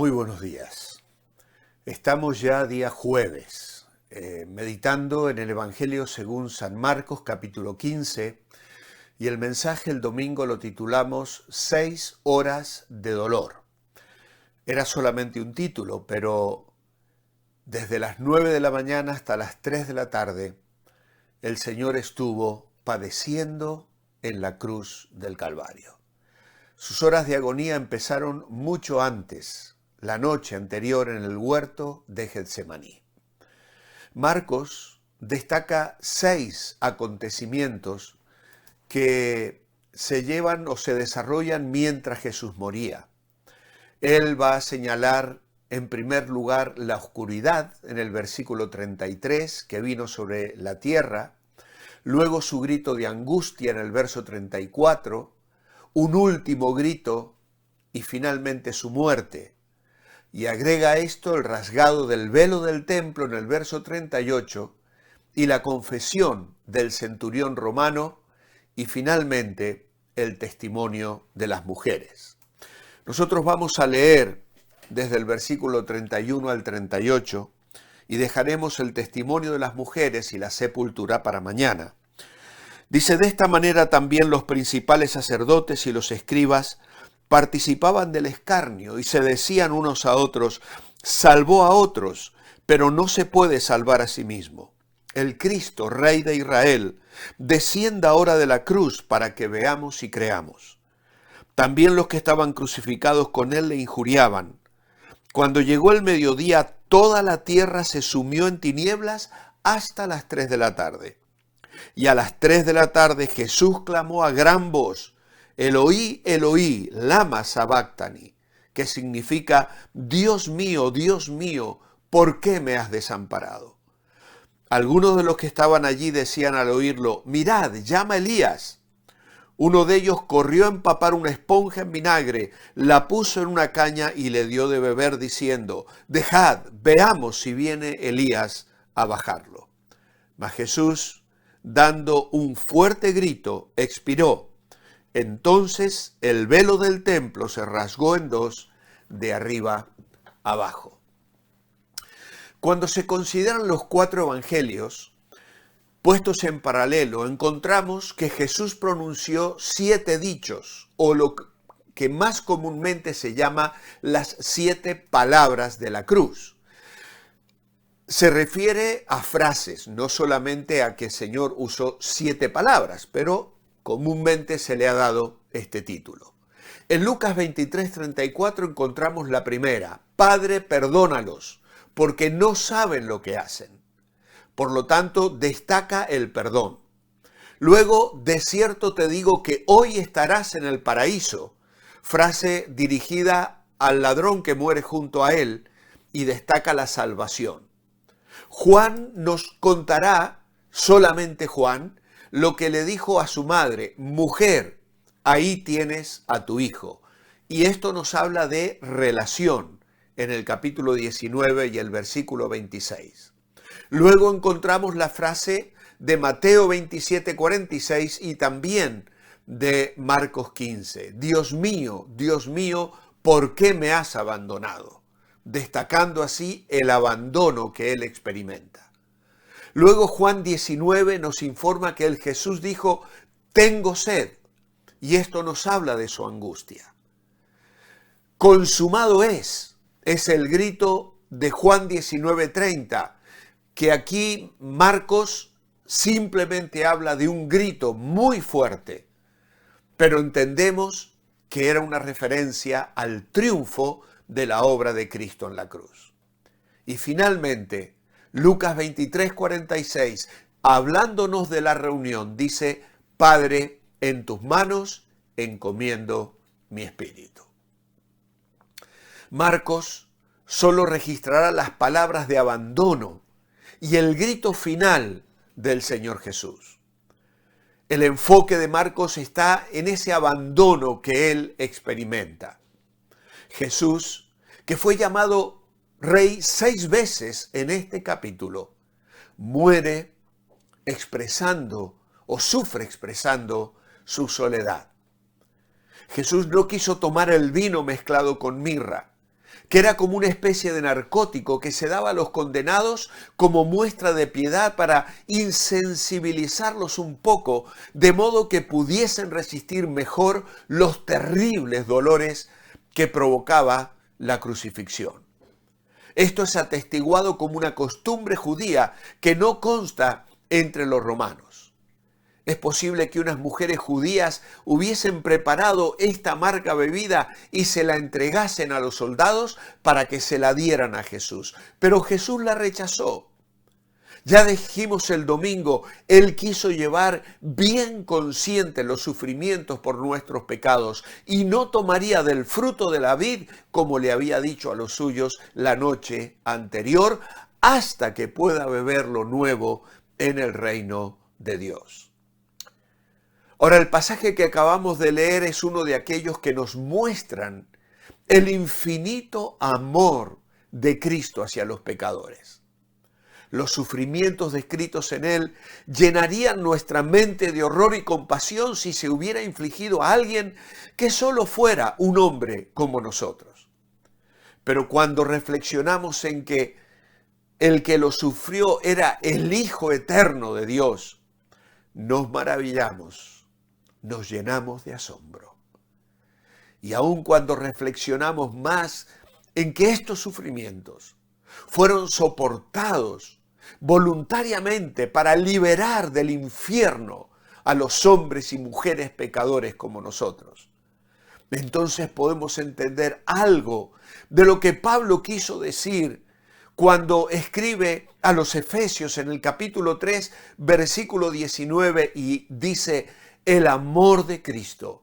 Muy buenos días. Estamos ya día jueves, meditando en el Evangelio según San Marcos, capítulo 15, y el mensaje el domingo lo titulamos 6 horas de dolor. Era solamente un título, pero desde las 9 de la mañana hasta las 3 de la tarde, el Señor estuvo padeciendo en la cruz del Calvario. Sus horas de agonía empezaron mucho antes, la noche anterior en el huerto de Getsemaní. Marcos destaca 6 acontecimientos que se llevan o se desarrollan mientras Jesús moría. Él va a señalar en primer lugar la oscuridad en el versículo 33 que vino sobre la tierra, luego su grito de angustia en el verso 34, un último grito y finalmente su muerte. Y agrega a esto el rasgado del velo del templo en el verso 38 y la confesión del centurión romano y finalmente el testimonio de las mujeres. Nosotros vamos a leer desde el versículo 31 al 38 y dejaremos el testimonio de las mujeres y la sepultura para mañana. Dice: de esta manera también los principales sacerdotes y los escribas participaban del escarnio y se decían unos a otros: salvó a otros, pero no se puede salvar a sí mismo. El Cristo, Rey de Israel, descienda ahora de la cruz para que veamos y creamos. También los que estaban crucificados con él le injuriaban. Cuando llegó el mediodía, toda la tierra se sumió en tinieblas hasta las 3 de la tarde. Y a las 3 de la tarde Jesús clamó a gran voz: Eloí, Eloí, lama sabactani, que significa: Dios mío, ¿por qué me has desamparado? Algunos de los que estaban allí decían al oírlo: mirad, llama a Elías. Uno de ellos corrió a empapar una esponja en vinagre, la puso en una caña y le dio de beber, diciendo: dejad, veamos si viene Elías a bajarlo. Mas Jesús, dando un fuerte grito, expiró. Entonces el velo del templo se rasgó en dos, de arriba abajo. Cuando se consideran los 4 evangelios puestos en paralelo, encontramos que Jesús pronunció 7 dichos, o lo que más comúnmente se llama las 7 palabras de la cruz. Se refiere a frases, no solamente a que el Señor usó 7 palabras, pero comúnmente se le ha dado este título. En Lucas 23:34 encontramos la primera: Padre, perdónalos, porque no saben lo que hacen. Por lo tanto, destaca el perdón. Luego: de cierto te digo que hoy estarás en el paraíso, frase dirigida al ladrón que muere junto a él, y destaca la salvación. Juan nos contará, solamente Juan, lo que le dijo a su madre: mujer, ahí tienes a tu hijo. Y esto nos habla de relación en el capítulo 19 y el versículo 26. Luego encontramos la frase de Mateo 27:46 y también de Marcos 15. Dios mío, ¿por qué me has abandonado? Destacando así el abandono que él experimenta. Luego Juan 19 nos informa que el Jesús dijo: tengo sed, y esto nos habla de su angustia. Consumado es el grito de Juan 19:30, que aquí Marcos simplemente habla de un grito muy fuerte, pero entendemos que era una referencia al triunfo de la obra de Cristo en la cruz. Y finalmente, Lucas 23:46, hablándonos de la reunión, dice: Padre, en tus manos encomiendo mi espíritu. Marcos solo registrará las palabras de abandono y el grito final del Señor Jesús. El enfoque de Marcos está en ese abandono que él experimenta. Jesús, que fue llamado Rey 6 veces en este capítulo, muere expresando o sufre expresando su soledad. Jesús no quiso tomar el vino mezclado con mirra, que era como una especie de narcótico que se daba a los condenados como muestra de piedad para insensibilizarlos un poco, de modo que pudiesen resistir mejor los terribles dolores que provocaba la crucifixión. Esto es atestiguado como una costumbre judía que no consta entre los romanos. Es posible que unas mujeres judías hubiesen preparado esta amarga bebida y se la entregasen a los soldados para que se la dieran a Jesús. Pero Jesús la rechazó. Ya dijimos el domingo, Él quiso llevar bien consciente los sufrimientos por nuestros pecados y no tomaría del fruto de la vid, como le había dicho a los suyos la noche anterior, hasta que pueda beber lo nuevo en el reino de Dios. Ahora, el pasaje que acabamos de leer es uno de aquellos que nos muestran el infinito amor de Cristo hacia los pecadores. Los sufrimientos descritos en él llenarían nuestra mente de horror y compasión si se hubiera infligido a alguien que solo fuera un hombre como nosotros. Pero cuando reflexionamos en que el que lo sufrió era el Hijo eterno de Dios, nos maravillamos, nos llenamos de asombro. Y aun cuando reflexionamos más en que estos sufrimientos fueron soportados voluntariamente para liberar del infierno a los hombres y mujeres pecadores como nosotros, entonces podemos entender algo de lo que Pablo quiso decir cuando escribe a los Efesios en el capítulo 3, versículo 19, y dice: el amor de Cristo,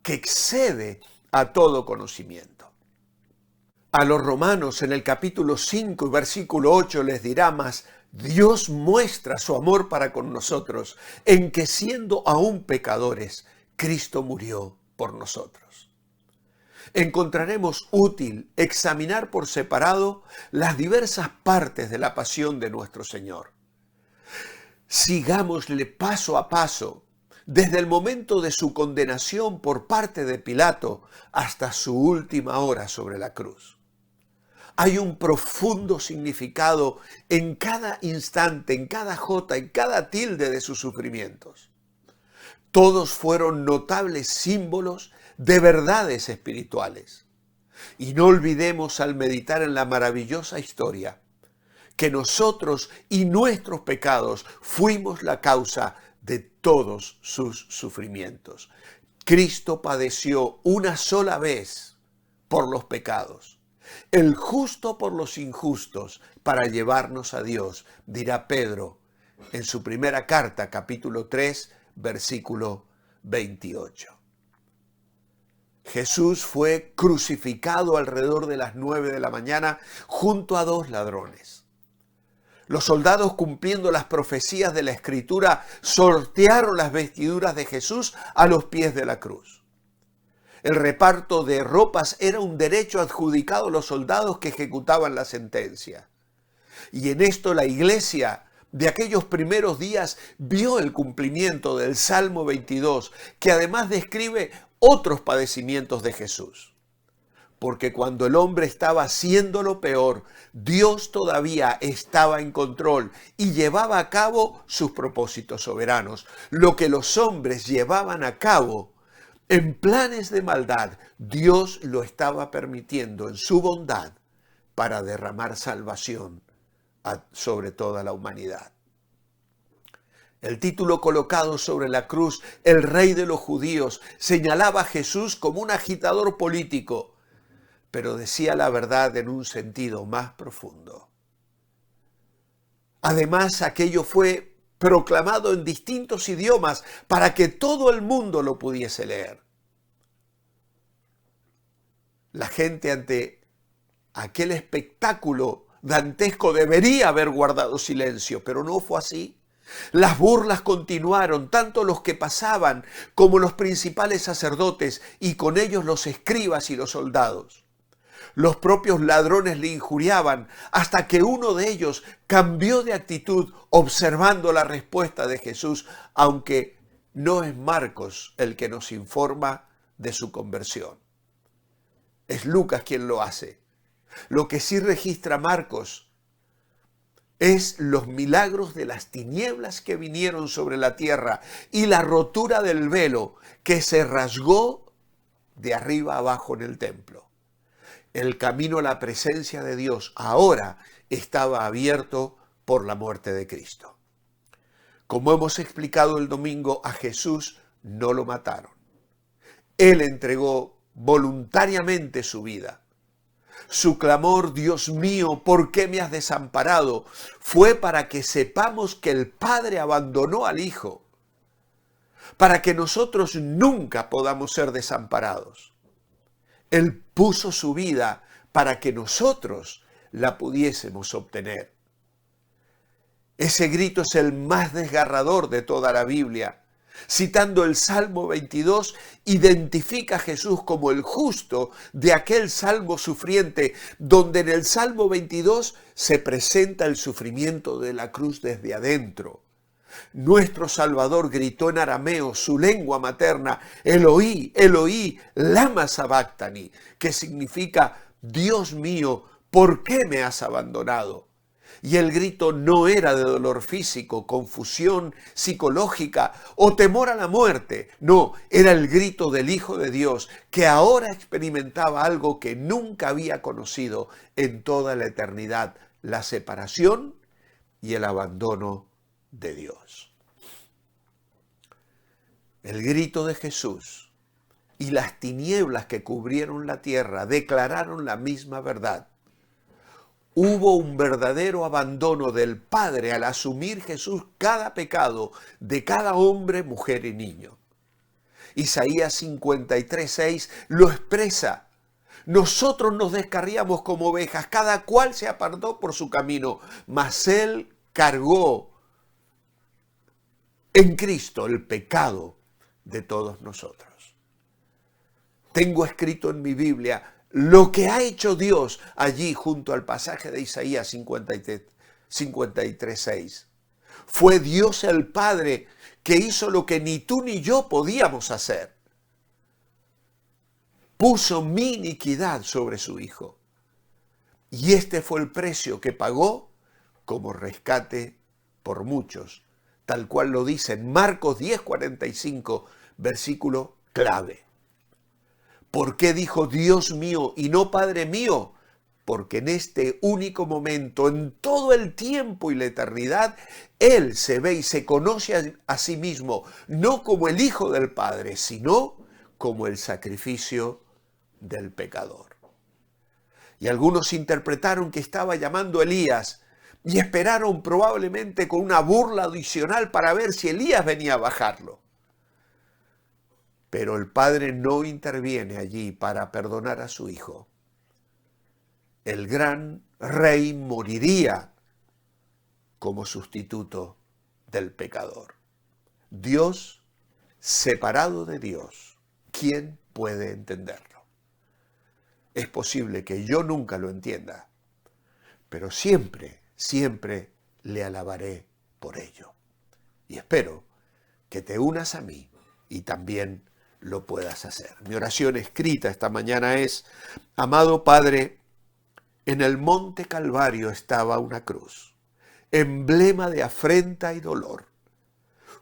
que excede a todo conocimiento. A los romanos en el capítulo 5 y versículo 8 les dirá más: Dios muestra su amor para con nosotros en que siendo aún pecadores, Cristo murió por nosotros. Encontraremos útil examinar por separado las diversas partes de la pasión de nuestro Señor. Sigámosle paso a paso, desde el momento de su condenación por parte de Pilato hasta su última hora sobre la cruz. Hay un profundo significado en cada instante, en cada jota, en cada tilde de sus sufrimientos. Todos fueron notables símbolos de verdades espirituales. Y no olvidemos al meditar en la maravillosa historia que nosotros y nuestros pecados fuimos la causa de todos sus sufrimientos. Cristo padeció una sola vez por los pecados, el justo por los injustos, para llevarnos a Dios, dirá Pedro en su primera carta, capítulo 3, versículo 28. Jesús fue crucificado alrededor de las 9 de la mañana junto a dos ladrones. Los soldados, cumpliendo las profecías de la Escritura, sortearon las vestiduras de Jesús a los pies de la cruz. El reparto de ropas era un derecho adjudicado a los soldados que ejecutaban la sentencia. Y en esto la iglesia de aquellos primeros días vio el cumplimiento del Salmo 22, que además describe otros padecimientos de Jesús. Porque cuando el hombre estaba haciendo lo peor, Dios todavía estaba en control y llevaba a cabo sus propósitos soberanos. Lo que los hombres llevaban a cabo en planes de maldad, Dios lo estaba permitiendo en su bondad para derramar salvación sobre toda la humanidad. El título colocado sobre la cruz, el Rey de los Judíos, señalaba a Jesús como un agitador político, pero decía la verdad en un sentido más profundo. Además, aquello fue proclamado en distintos idiomas para que todo el mundo lo pudiese leer. La gente ante aquel espectáculo dantesco debería haber guardado silencio, pero no fue así. Las burlas continuaron, tanto los que pasaban como los principales sacerdotes y con ellos los escribas y los soldados. Los propios ladrones le injuriaban hasta que uno de ellos cambió de actitud observando la respuesta de Jesús, aunque no es Marcos el que nos informa de su conversión. Es Lucas quien lo hace. Lo que sí registra Marcos es los milagros de las tinieblas que vinieron sobre la tierra y la rotura del velo que se rasgó de arriba abajo en el templo. El camino a la presencia de Dios ahora estaba abierto por la muerte de Cristo. Como hemos explicado el domingo, a Jesús no lo mataron. Él entregó voluntariamente su vida. Su clamor, Dios mío, ¿por qué me has desamparado?, fue para que sepamos que el Padre abandonó al Hijo, para que nosotros nunca podamos ser desamparados. Él puso su vida para que nosotros la pudiésemos obtener. Ese grito es el más desgarrador de toda la Biblia. Citando el Salmo 22, identifica a Jesús como el justo de aquel salmo sufriente, donde en el Salmo 22 se presenta el sufrimiento de la cruz desde adentro. Nuestro Salvador gritó en arameo, su lengua materna, Eloí, Eloí, lama sabactani, que significa, Dios mío, ¿por qué me has abandonado? Y el grito no era de dolor físico, confusión psicológica o temor a la muerte. No, era el grito del Hijo de Dios, que ahora experimentaba algo que nunca había conocido en toda la eternidad: la separación y el abandono de Dios. El grito de Jesús y las tinieblas que cubrieron la tierra declararon la misma verdad. Hubo un verdadero abandono del Padre al asumir Jesús cada pecado de cada hombre, mujer y niño. Isaías 53:6 lo expresa. Nosotros nos descarriamos como ovejas, cada cual se apartó por su camino, mas Él cargó en Cristo el pecado de todos nosotros. Tengo escrito en mi Biblia lo que ha hecho Dios allí junto al pasaje de Isaías 53:6. Fue Dios el Padre que hizo lo que ni tú ni yo podíamos hacer. Puso mi iniquidad sobre su Hijo. Y este fue el precio que pagó como rescate por muchos, tal cual lo dice en Marcos 10:45, versículo clave. ¿Por qué dijo Dios mío y no Padre mío? Porque en este único momento, en todo el tiempo y la eternidad, Él se ve y se conoce a sí mismo, no como el Hijo del Padre, sino como el sacrificio del pecador. Y algunos interpretaron que estaba llamando a Elías y esperaron probablemente con una burla adicional para ver si Elías venía a bajarlo. Pero el Padre no interviene allí para perdonar a su Hijo. El gran Rey moriría como sustituto del pecador. Dios separado de Dios, ¿quién puede entenderlo? Es posible que yo nunca lo entienda, pero siempre, siempre le alabaré por ello. Y espero que te unas a mí y también lo puedas hacer. Mi oración escrita esta mañana es: amado Padre, en el monte Calvario estaba una cruz, emblema de afrenta y dolor.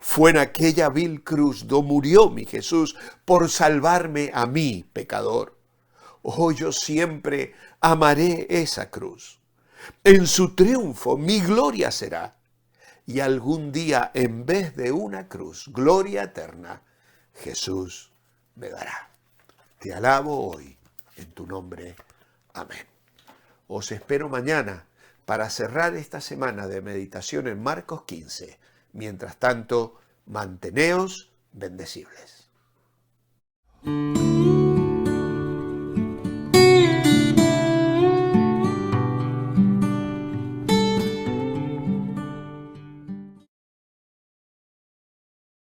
Fue en aquella vil cruz donde murió mi Jesús por salvarme a mí, pecador. Oh, yo siempre amaré esa cruz. En su triunfo mi gloria será. Y algún día, en vez de una cruz, gloria eterna, Jesús me dará. Te alabo hoy en tu nombre. Amén. Os espero mañana para cerrar esta semana de meditación en Marcos 15. Mientras tanto, manteneos bendecibles.